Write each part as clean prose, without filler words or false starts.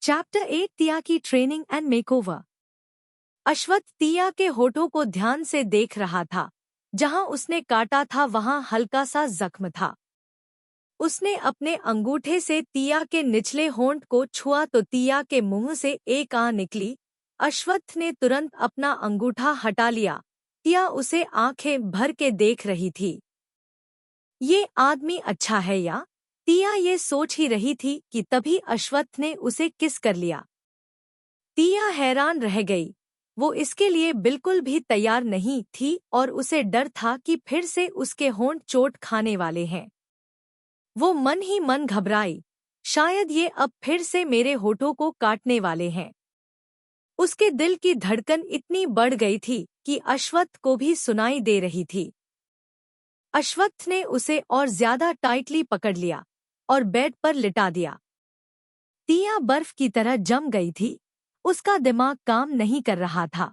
Chapter 8 तिया की training and makeover. अश्वत्थ तिया के होठों को ध्यान से देख रहा था। जहां उसने काटा था वहां हल्का सा जख्म था। उसने अपने अंगूठे से तिया के निचले होंठ को छुआ तो तिया के मुंह से एक आह निकली। अश्वत्थ ने तुरंत अपना अंगूठा हटा लिया। तिया उसे आंखें भर के देख रही थी। ये आदमी अच्छा है या? तिया ये सोच ही रही थी कि तभी अश्वत्थ ने उसे किस कर लिया। तिया हैरान रह गई। वो इसके लिए बिल्कुल भी तैयार नहीं थी और उसे डर था कि फिर से उसके होंठ चोट खाने वाले हैं। वो मन ही मन घबराई। शायद ये अब फिर से मेरे होठों को काटने वाले हैं। उसके दिल की धड़कन इतनी बढ़ गई थी कि अश्वत्थ को भी सुनाई दे रही थी। अश्वत्थ ने उसे और ज्यादा टाइटली पकड़ लिया और बेड पर लिटा दिया। तिया बर्फ की तरह जम गई थी। उसका दिमाग काम नहीं कर रहा था।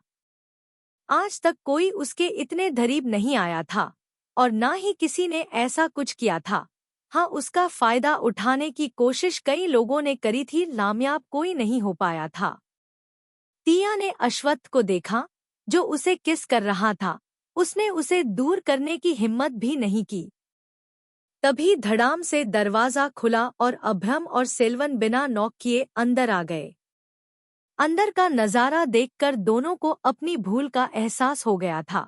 आज तक कोई उसके इतने करीब नहीं आया था और ना ही किसी ने ऐसा कुछ किया था। हाँ, उसका फायदा उठाने की कोशिश कई लोगों ने करी थी, कामयाब कोई नहीं हो पाया था। तिया ने अश्वत्थ को देखा जो उसे किस कर रहा था। उसने उसे दूर करने की हिम्मत भी नहीं की। तभी धड़ाम से दरवाजा खुला और अभ्रम और सेल्वन बिना नॉक किए अंदर आ गए। अंदर का नजारा देखकर दोनों को अपनी भूल का एहसास हो गया था।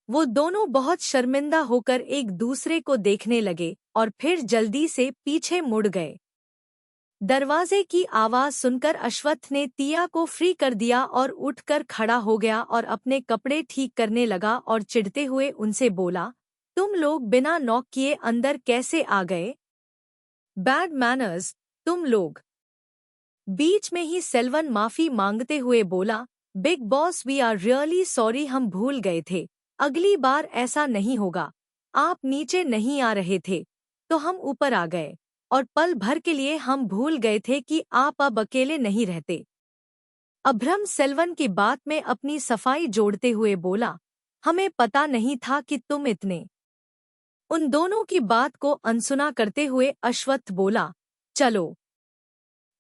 वो दोनों बहुत शर्मिंदा होकर एक दूसरे को देखने लगे और फिर जल्दी से पीछे मुड़ गए। दरवाजे की आवाज सुनकर अश्वत्थ ने तिया को फ्री कर दिया और उठकर खड़ा हो गया और अपने कपड़े ठीक करने लगा और चिढ़ते हुए उनसे बोला, तुम लोग बिना नॉक किए अंदर कैसे आ गए? बैड मैनर्स, तुम लोग। बीच में ही सेल्वन माफी मांगते हुए बोला, big boss we are really sorry, हम भूल गए थे। अगली बार ऐसा नहीं होगा। आप नीचे नहीं आ रहे थे तो हम ऊपर आ गए और पल भर के लिए हम भूल गए थे कि आप अब अकेले नहीं रहते। अभ्रम सेल्वन की बात में अपनी सफाई जोड़ते हुए बोला, हमें पता नहीं था कि तुम इतने। उन दोनों की बात को अनसुना करते हुए अश्वत्थ बोला, चलो।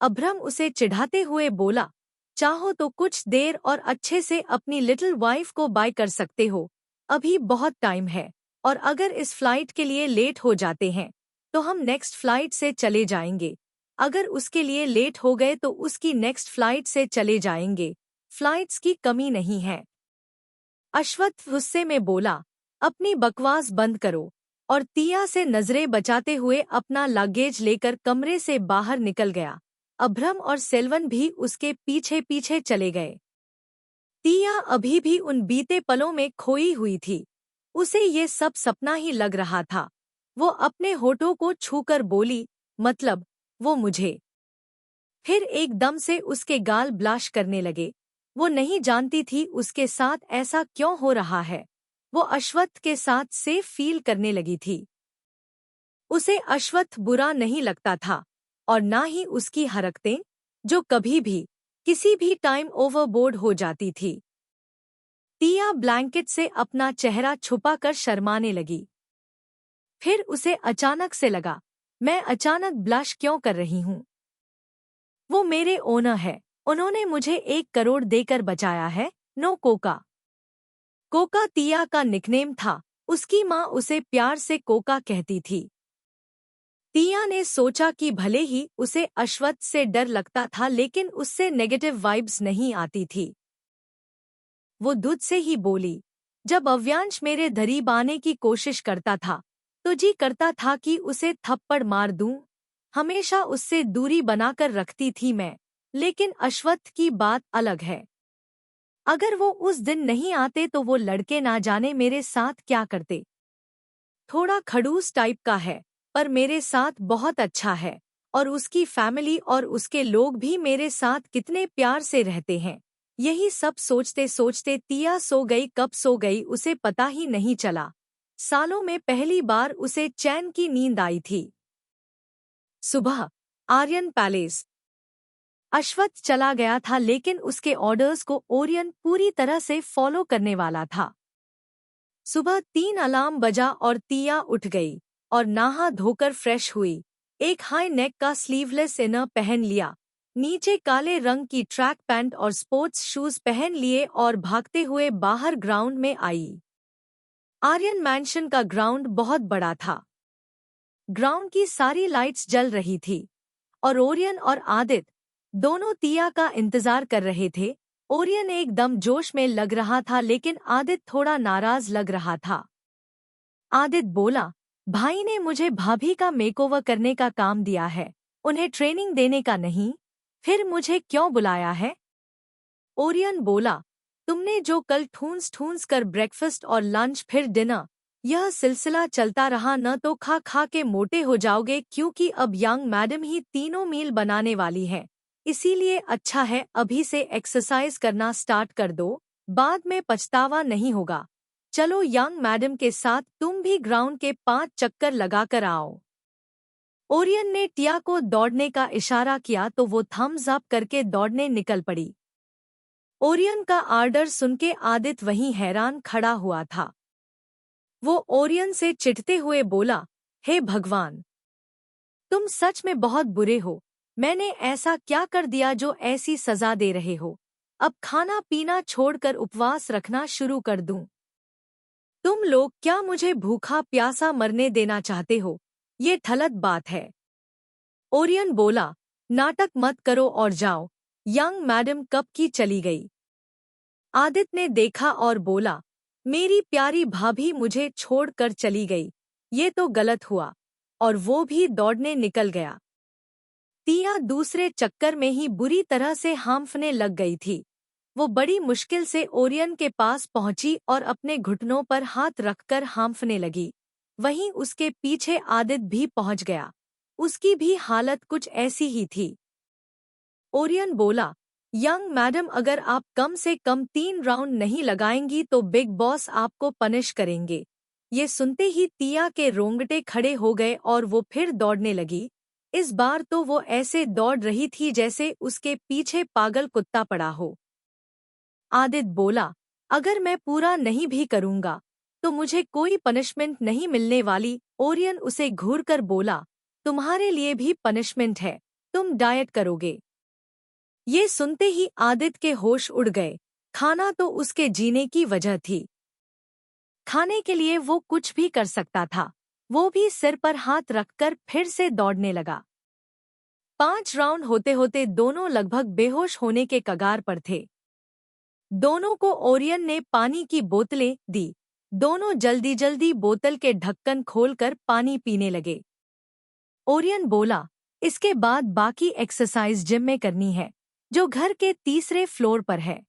अभ्रम उसे चिढ़ाते हुए बोला, चाहो तो कुछ देर और अच्छे से अपनी लिटिल वाइफ को बाय कर सकते हो। अभी बहुत टाइम है और अगर इस फ्लाइट के लिए लेट हो जाते हैं तो हम नेक्स्ट फ्लाइट से चले जाएंगे। अगर उसके लिए लेट हो गए तो उसकी नेक्स्ट फ्लाइट से चले जाएंगे। फ्लाइट्स की कमी नहीं है। अश्वत्थ गुस्से में बोला, अपनी बकवास बंद करो, और तिया से नजरें बचाते हुए अपना लगेज लेकर कमरे से बाहर निकल गया। अभ्रम और सेल्वन भी उसके पीछे पीछे चले गए। तिया अभी भी उन बीते पलों में खोई हुई थी। उसे ये सब सपना ही लग रहा था। वो अपने होठों को छूकर बोली, मतलब वो मुझे। फिर एकदम से उसके गाल ब्लाश करने लगे। वो नहीं जानती थी उसके साथ ऐसा क्यों हो रहा है। वो अश्वत्थ के साथ सेफ फील करने लगी थी। उसे अश्वत्थ बुरा नहीं लगता था और ना ही उसकी हरकतें, जो कभी भी किसी भी टाइम ओवरबोर्ड हो जाती थी। तिया ब्लैंकेट से अपना चेहरा छुपाकर शर्माने लगी। फिर उसे अचानक से लगा, मैं अचानक ब्लश क्यों कर रही हूँ? वो मेरे ओनर है। उन्होंने मुझे 1 करोड़ देकर बचाया है। No Coca. कोका तिया का निकनेम था। उसकी माँ उसे प्यार से कोका कहती थी। तिया ने सोचा कि भले ही उसे अश्वत्थ से डर लगता था लेकिन उससे नेगेटिव वाइब्स नहीं आती थी। वो दूध से ही बोली, जब अव्यांश मेरे करीब आने की कोशिश करता था तो जी करता था कि उसे थप्पड़ मार दूं। हमेशा उससे दूरी बनाकर रखती थी मैं, लेकिन अश्वत्थ की बात अलग है। अगर वो उस दिन नहीं आते तो वो लड़के ना जाने मेरे साथ क्या करते। थोड़ा खड़ूस टाइप का है पर मेरे साथ बहुत अच्छा है और उसकी फैमिली और उसके लोग भी मेरे साथ कितने प्यार से रहते हैं। यही सब सोचते सोचते तिया सो गई। कब सो गई उसे पता ही नहीं चला। सालों में पहली बार उसे चैन की नींद आई थी। सुबह आर्यन पैलेस। अश्वत्थ चला गया था लेकिन उसके ऑर्डर्स को ओरियन पूरी तरह से फॉलो करने वाला था। सुबह 3 अलार्म बजा और तिया उठ गई और नहा धोकर फ्रेश हुई। एक हाई नेक का स्लीवलेस इनर पहन लिया। नीचे काले रंग की ट्रैक पैंट और स्पोर्ट्स शूज पहन लिए और भागते हुए बाहर ग्राउंड में आई। आर्यन मैंशन का ग्राउंड बहुत बड़ा था। ग्राउंड की सारी लाइट्स जल रही थी और ओरियन और आदित्य दोनों तिया का इंतजार कर रहे थे। ओरियन एकदम जोश में लग रहा था लेकिन आदित्य थोड़ा नाराज लग रहा था। आदित्य बोला, भाई ने मुझे भाभी का मेकओवर करने का काम दिया है, उन्हें ट्रेनिंग देने का नहीं, फिर मुझे क्यों बुलाया है? ओरियन बोला, तुमने जो कल ठूंस ठूंस कर ब्रेकफास्ट और लंच फिर डिनर, यह सिलसिला चलता रहा न तो खा खा के मोटे हो जाओगे क्योंकि अब यंग मैडम ही तीनों मील बनाने वाली है। इसीलिए अच्छा है अभी से एक्सरसाइज करना स्टार्ट कर दो, बाद में पछतावा नहीं होगा। चलो यंग मैडम के साथ तुम भी ग्राउंड के 5 चक्कर लगाकर आओ। ओरियन ने टिया को दौड़ने का इशारा किया तो वो थम्स अप करके दौड़ने निकल पड़ी। ओरियन का आर्डर सुनके आदित्य वहीं हैरान खड़ा हुआ था। वो ओरियन से चिढ़ते हुए बोला, हे भगवान, तुम सच में बहुत बुरे हो। मैंने ऐसा क्या कर दिया जो ऐसी सजा दे रहे हो? अब खाना पीना छोड़कर उपवास रखना शुरू कर दूं? तुम लोग क्या मुझे भूखा प्यासा मरने देना चाहते हो? ये गलत बात है। ओरियन बोला, नाटक मत करो और जाओ, यंग मैडम कब की चली गई। आदित्य ने देखा और बोला, मेरी प्यारी भाभी मुझे छोड़कर चली गई, ये तो गलत हुआ, और वो भी दौड़ने निकल गया। तिया दूसरे चक्कर में ही बुरी तरह से हांफने लग गई थी। वो बड़ी मुश्किल से ओरियन के पास पहुंची और अपने घुटनों पर हाथ रखकर हांफने लगी। वहीं उसके पीछे आदित्य भी पहुंच गया। उसकी भी हालत कुछ ऐसी ही थी। ओरियन बोला, यंग मैडम अगर आप कम से कम 3 राउंड नहीं लगाएंगी तो बिग बॉस आपको पनिश करेंगे। ये सुनते ही तिया के रोंगटे खड़े हो गए और वो फिर दौड़ने लगी। इस बार तो वो ऐसे दौड़ रही थी जैसे उसके पीछे पागल कुत्ता पड़ा हो। आदित्य बोला, अगर मैं पूरा नहीं भी करूंगा तो मुझे कोई पनिशमेंट नहीं मिलने वाली। ओरियन उसे घूरकर बोला, तुम्हारे लिए भी पनिशमेंट है, तुम डाइट करोगे। ये सुनते ही आदित्य के होश उड़ गए। खाना तो उसके जीने की वजह थी। खाने के लिए वो कुछ भी कर सकता था। वो भी सिर पर हाथ रखकर फिर से दौड़ने लगा। 5 राउंड होते होते दोनों लगभग बेहोश होने के कगार पर थे। दोनों को ओरियन ने पानी की बोतलें दी। दोनों जल्दी जल्दी बोतल के ढक्कन खोलकर पानी पीने लगे। ओरियन बोला, इसके बाद बाकी एक्सरसाइज जिम में करनी है, जो घर के तीसरे फ्लोर पर है।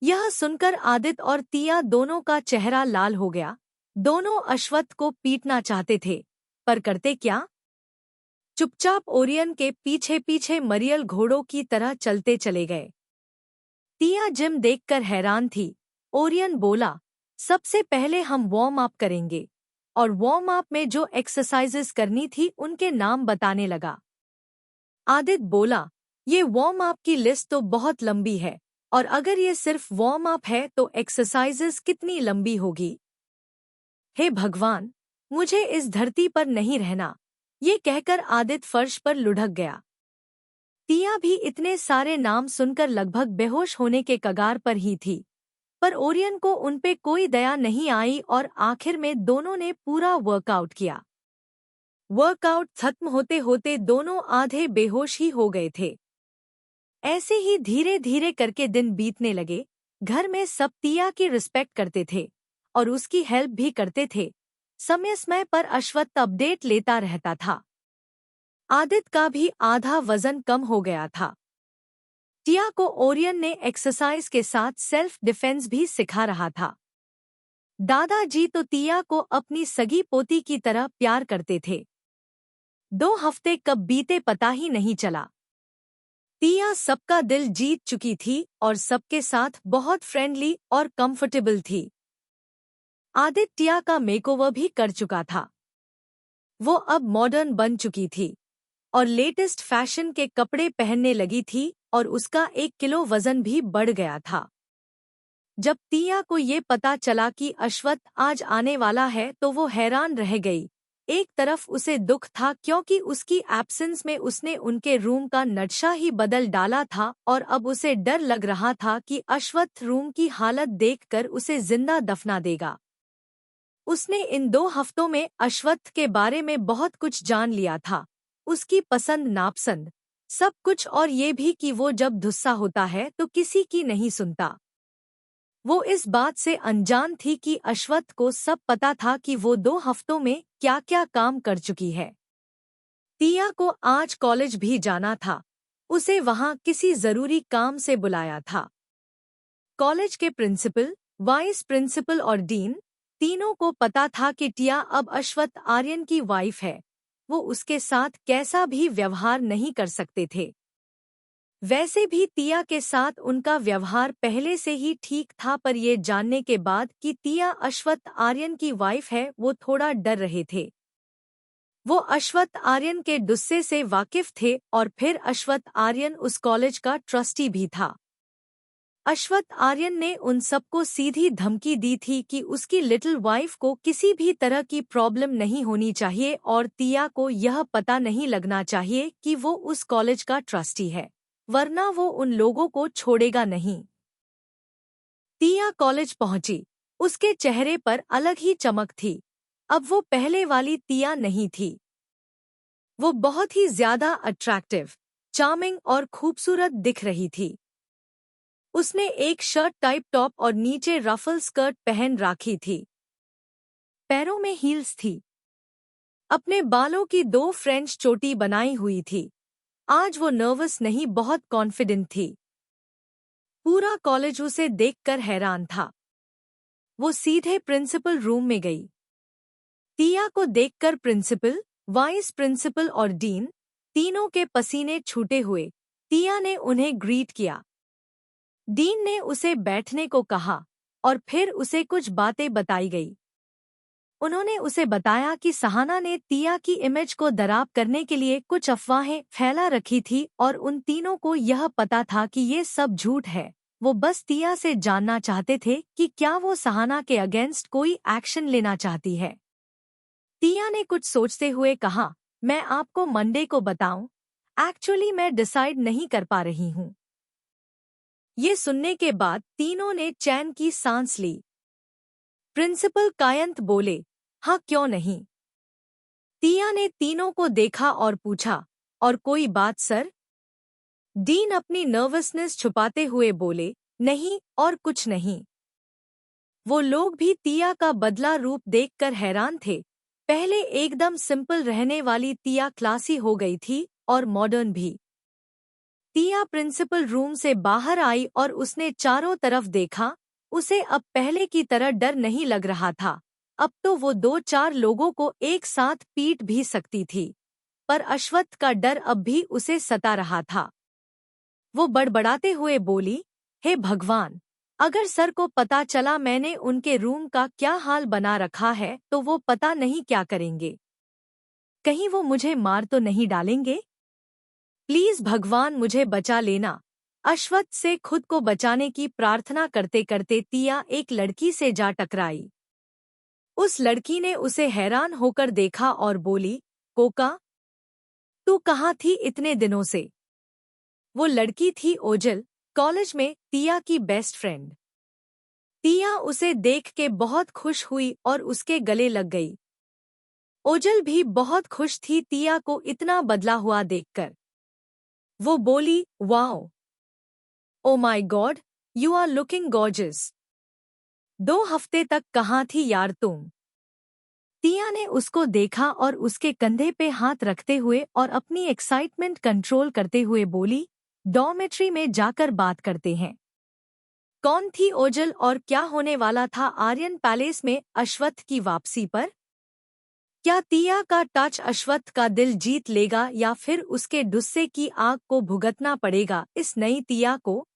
यह सुनकर आदित्य और तिया दोनों का चेहरा लाल हो गया। दोनों अश्वत्थ को पीटना चाहते थे, पर करते क्या? चुपचाप ओरियन के पीछे पीछे मरियल घोड़ों की तरह चलते चले गए। तिया जिम देखकर हैरान थी। ओरियन बोला, सबसे पहले हम वार्म अप करेंगे, और वार्म अप में जो एक्सरसाइजेस करनी थी उनके नाम बताने लगा। आदित्य बोला, ये वार्म अप की लिस्ट तो बहुत लंबी है, और अगर ये सिर्फ वार्म अप है तो एक्सरसाइजेस कितनी लंबी होगी। हे भगवान, मुझे इस धरती पर नहीं रहना। ये कहकर आदित्य फर्श पर लुढ़क गया। तिया भी इतने सारे नाम सुनकर लगभग बेहोश होने के कगार पर ही थी, पर ओरियन को उनपे कोई दया नहीं आई और आखिर में दोनों ने पूरा वर्कआउट किया। वर्कआउट खत्म होते होते दोनों आधे बेहोश ही हो गए थे। ऐसे ही धीरे धीरे करके दिन बीतने लगे। घर में सब तिया की रिस्पेक्ट करते थे और उसकी हेल्प भी करते थे। समय समय पर अश्वत्थ अपडेट लेता रहता था। आदित्य का भी आधा वजन कम हो गया था। तिया को ओरियन ने एक्सरसाइज के साथ सेल्फ डिफेंस भी सिखा रहा था। दादाजी तो तिया को अपनी सगी पोती की तरह प्यार करते थे। 2 हफ्ते कब बीते पता ही नहीं चला। तिया सबका दिल जीत चुकी थी और सबके साथ बहुत फ्रेंडली और कंफर्टेबल थी। आदित्य तिया का मेकओवर भी कर चुका था। वो अब मॉडर्न बन चुकी थी और लेटेस्ट फैशन के कपड़े पहनने लगी थी और उसका 1 किलो वजन भी बढ़ गया था। जब तिया को ये पता चला कि अश्वत्थ आज आने वाला है तो वो हैरान रह गई। एक तरफ उसे दुख था क्योंकि उसकी एब्सेंस में उसने उनके रूम का नक्शा ही बदल डाला था और अब उसे डर लग रहा था कि अश्वत्थ रूम की हालत देखकर उसे जिंदा दफना देगा। उसने इन 2 हफ्तों में अश्वत्थ के बारे में बहुत कुछ जान लिया था, उसकी पसंद नापसंद, सब कुछ, और ये भी कि वो जब गुस्सा होता है तो किसी की नहीं सुनता। वो इस बात से अनजान थी कि अश्वत्थ को सब पता था कि वो 2 हफ्तों में क्या-क्या काम कर चुकी है। तिया को आज कॉलेज भी जाना था, उसे वहाँ किसी जरूरी काम से बुलाया था। कॉलेज के प्रिंसिपल, वाइस प्रिंसिपल और डीन, तीनों को पता था कि टिया अब अश्वत्थ आर्यन की वाइफ है। वो उसके साथ कैसा भी व्यवहार नहीं कर सकते थे। वैसे भी तिया के साथ उनका व्यवहार पहले से ही ठीक था, पर ये जानने के बाद कि तिया अश्वत्थ आर्यन की वाइफ है वो थोड़ा डर रहे थे। वो अश्वत्थ आर्यन के गुस्से से वाकिफ थे और फिर अश्वत्थ आर्यन उस कॉलेज का ट्रस्टी भी था। अश्वत्थ आर्यन ने उन सबको सीधी धमकी दी थी कि उसकी लिटिल वाइफ को किसी भी तरह की प्रॉब्लम नहीं होनी चाहिए और तिया को यह पता नहीं लगना चाहिए कि वो उस कॉलेज का ट्रस्टी है, वरना वो उन लोगों को छोड़ेगा नहीं। तिया कॉलेज पहुंची, उसके चेहरे पर अलग ही चमक थी। अब वो पहले वाली तिया नहीं थी। वो बहुत ही ज्यादा अट्रैक्टिव, चार्मिंग और खूबसूरत दिख रही थी। उसने एक शर्ट टाइप टॉप और नीचे रफल स्कर्ट पहन रखी थी। पैरों में हील्स थी। अपने बालों की 2 फ्रेंच चोटी बनाई हुई थी। आज वो नर्वस नहीं, बहुत कॉन्फिडेंट थी। पूरा कॉलेज उसे देखकर हैरान था। वो सीधे प्रिंसिपल रूम में गई। तिया को देखकर प्रिंसिपल, वाइस प्रिंसिपल और डीन, तीनों के पसीने छूटे हुए। तिया ने उन्हें ग्रीट किया। डीन ने उसे बैठने को कहा और फिर उसे कुछ बातें बताई गई। उन्होंने उसे बताया कि सहाना ने तिया की इमेज को खराब करने के लिए कुछ अफवाहें फैला रखी थी और उन तीनों को यह पता था कि ये सब झूठ है। वो बस तिया से जानना चाहते थे कि क्या वो सहाना के अगेंस्ट कोई एक्शन लेना चाहती है। तिया ने कुछ सोचते हुए कहा, मैं आपको मंडे को बताऊं, एक्चुअली मैं डिसाइड नहीं कर पा रही हूँ। ये सुनने के बाद तीनों ने चैन की सांस ली। प्रिंसिपल कायंत बोले, हाँ क्यों नहीं। तिया ने तीनों को देखा और पूछा, और कोई बात सर? डीन अपनी नर्वसनेस छुपाते हुए बोले, नहीं और कुछ नहीं। वो लोग भी तिया का बदला रूप देखकर हैरान थे। पहले एकदम सिंपल रहने वाली तिया क्लासी हो गई थी और मॉडर्न भी। तिया प्रिंसिपल रूम से बाहर आई और उसने चारों तरफ देखा। उसे अब पहले की तरह डर नहीं लग रहा था। अब तो वो 2-4 लोगों को एक साथ पीट भी सकती थी, पर अश्वत्थ का डर अब भी उसे सता रहा था। वो बड़बड़ाते हुए बोली, हे भगवान, अगर सर को पता चला मैंने उनके रूम का क्या हाल बना रखा है तो वो पता नहीं क्या करेंगे। कहीं वो मुझे मार तो नहीं डालेंगे? प्लीज भगवान मुझे बचा लेना। अश्वत्थ से खुद को बचाने की प्रार्थना करते करते तिया एक लड़की से जा टकराई। उस लड़की ने उसे हैरान होकर देखा और बोली, कोका, तू कहाँ थी इतने दिनों से? वो लड़की थी ओजल, कॉलेज में तिया की बेस्ट फ्रेंड। तिया उसे देख के बहुत खुश हुई और उसके गले लग गई। ओजल भी बहुत खुश थी तिया को इतना बदला हुआ देखकर। वो बोली, wow, oh my God, you are looking gorgeous. 2 हफ्ते तक कहाँ थी यार तुम? तिया ने उसको देखा और उसके कंधे पे हाथ रखते हुए और अपनी एक्साइटमेंट कंट्रोल करते हुए बोली, डॉर्मेट्री में जाकर बात करते हैं। कौन थी ओजल और क्या होने वाला था आर्यन पैलेस में अश्वत्थ की वापसी पर? क्या तिया का टच अश्वत्थ का दिल जीत लेगा या फिर उसके गुस्से की आग को भुगतना पड़ेगा इस नई तिया को?